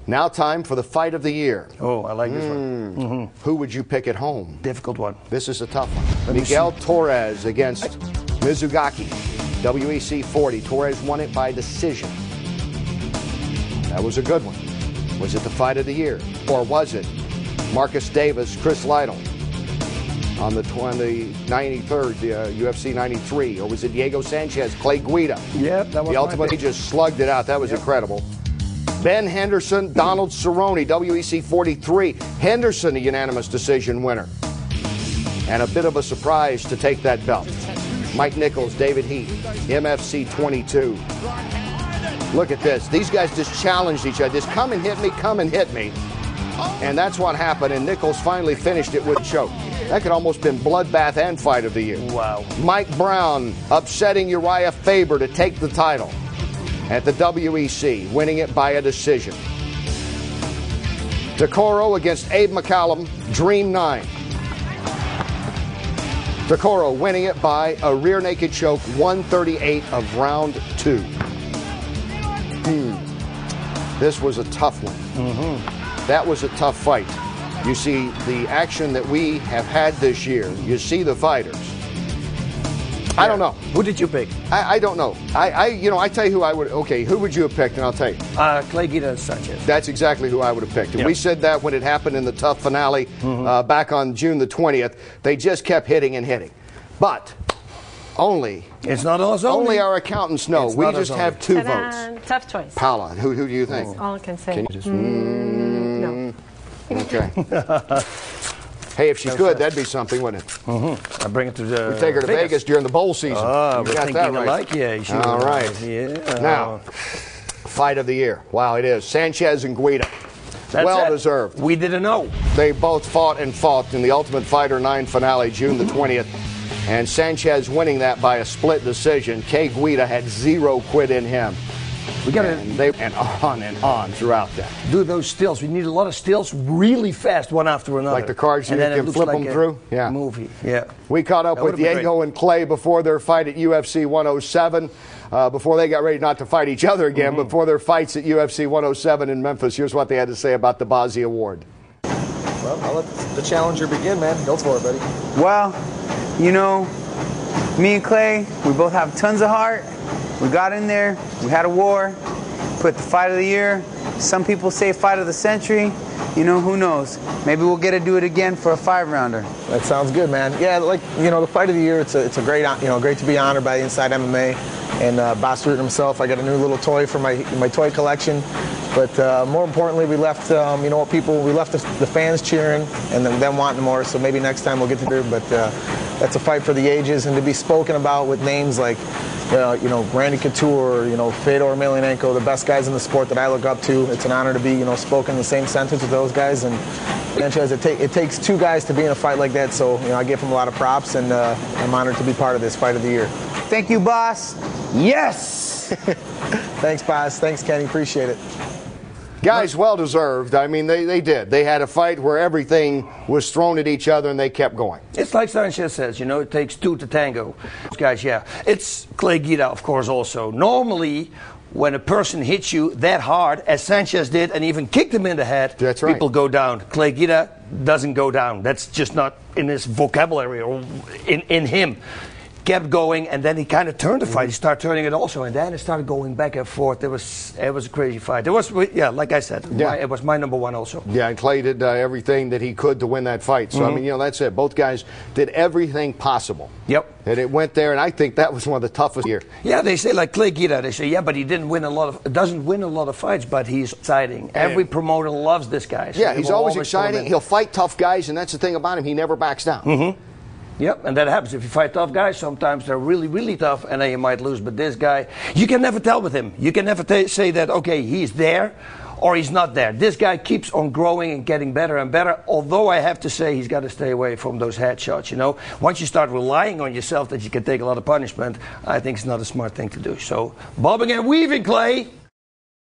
Now time for the fight of the year. Oh, I like this one. Who would you pick at home? Difficult one. This is a tough one. Miguel Torres against Mizugaki. WEC 40. Torres won it by decision. That was a good one. Was it the fight of the year? Or was it Marcus Davis, Chris Lytle on the 93rd, UFC 93? Or was it Diego Sanchez, Clay Guida? Yeah, that was the ultimate. He just slugged it out. That was incredible. Ben Henderson, Donald Cerrone, WEC 43. Henderson, a unanimous decision winner. And a bit of a surprise to take that belt. Mike Nichols, David Heath, MFC 22. Look at this. These guys just challenged each other. Just come and hit me, come and hit me. And that's what happened, and Nichols finally finished it with a choke. That could almost been bloodbath and fight of the year. Wow. Mike Brown upsetting Uriah Faber to take the title at the WEC, winning it by a decision. Takoro against Abe McCallum, Dream 9. Takoro winning it by a rear naked choke, 138 of round 2. This was a tough one. That was a tough fight. You see the action that we have had this year. You see the fighters. I don't know. Who did you pick? I don't know. I tell you who I would. Okay, who would you have picked? And I'll tell you. Clay Guida Sanchez. That's exactly who I would have picked. And we said that when it happened in the tough finale back on June the 20th. They just kept hitting and hitting. But only. It's not us only our accountants know. We just have 2 votes. Tough choice. Paula, who do you think? That's all I can say. Can you just, no. Okay. Hey, if she's good, that'd be something, wouldn't it? I bring it to the. We take her to Vegas during the bowl season. Oh, you got that right. All right. Yeah. Now, fight of the year. Wow, it is Sanchez and Guida. Well deserved. We didn't know. They both fought in the Ultimate Fighter 9 finale, June the 20th. And Sanchez winning that by a split decision. Kay Guida had 0 quit in him. We got and on throughout that. Do those stills. We need a lot of stills really fast, one after another. Like the cards you can flip them through? Yeah. Movie. Yeah. We caught up with Diego and Clay before their fight at UFC 107. Before they got ready not to fight each other again, before their fights at UFC 107 in Memphis. Here's what they had to say about the Bazzies Award. Well, I'll let the challenger begin, man. Go for it, buddy. Well, you know, me and Clay, we both have tons of heart. We got in there, we had a war, put the fight of the year. Some people say fight of the century. You know, who knows? Maybe we'll get to do it again for a 5-rounder. That sounds good, man. Yeah, like, the fight of the year, it's a great, great to be honored by Inside MMA. And Boss Root himself, I got a new little toy for my toy collection. But more importantly, we left, we left the fans cheering and them wanting more. So maybe next time we'll get to do it. But that's a fight for the ages, and to be spoken about with names like, Randy Couture, Fedor Emelianenko, the best guys in the sport that I look up to. It's an honor to be, spoken in the same sentence with those guys. And Sanchez, it takes 2 guys to be in a fight like that. So, I give him a lot of props, and I'm honored to be part of this fight of the year. Thank you, boss. Yes. Thanks, boss. Thanks, Kenny. Appreciate it. Guys, well deserved. I mean, they did. They had a fight where everything was thrown at each other and they kept going. It's like Sanchez says, it takes 2 to tango. Guys, yeah. It's Clay Guida, of course, also. Normally, when a person hits you that hard, as Sanchez did, and even kicked him in the head, people go down. Clay Guida doesn't go down. That's just not in his vocabulary or in him. Kept going, and then he kind of turned the fight. He started turning it also, and then it started going back and forth. It was a crazy fight. It was, like I said, it was my number 1 also. Yeah, and Clay did everything that he could to win that fight. So, I mean, that's it. Both guys did everything possible. Yep. And it went there, and I think that was one of the toughest year. Yeah, they say, like Clay Guida, they say, but he doesn't win a lot of fights, but he's exciting. Every promoter loves this guy. So yeah, he's always exciting. He'll fight tough guys, and that's the thing about him. He never backs down. Yep, and that happens. If you fight tough guys, sometimes they're really, really tough, and then you might lose. But this guy, you can never tell with him. You can never say that, okay, he's there or he's not there. This guy keeps on growing and getting better and better, although I have to say he's got to stay away from those headshots, Once you start relying on yourself that you can take a lot of punishment, I think it's not a smart thing to do. So, bobbing and weaving, Clay.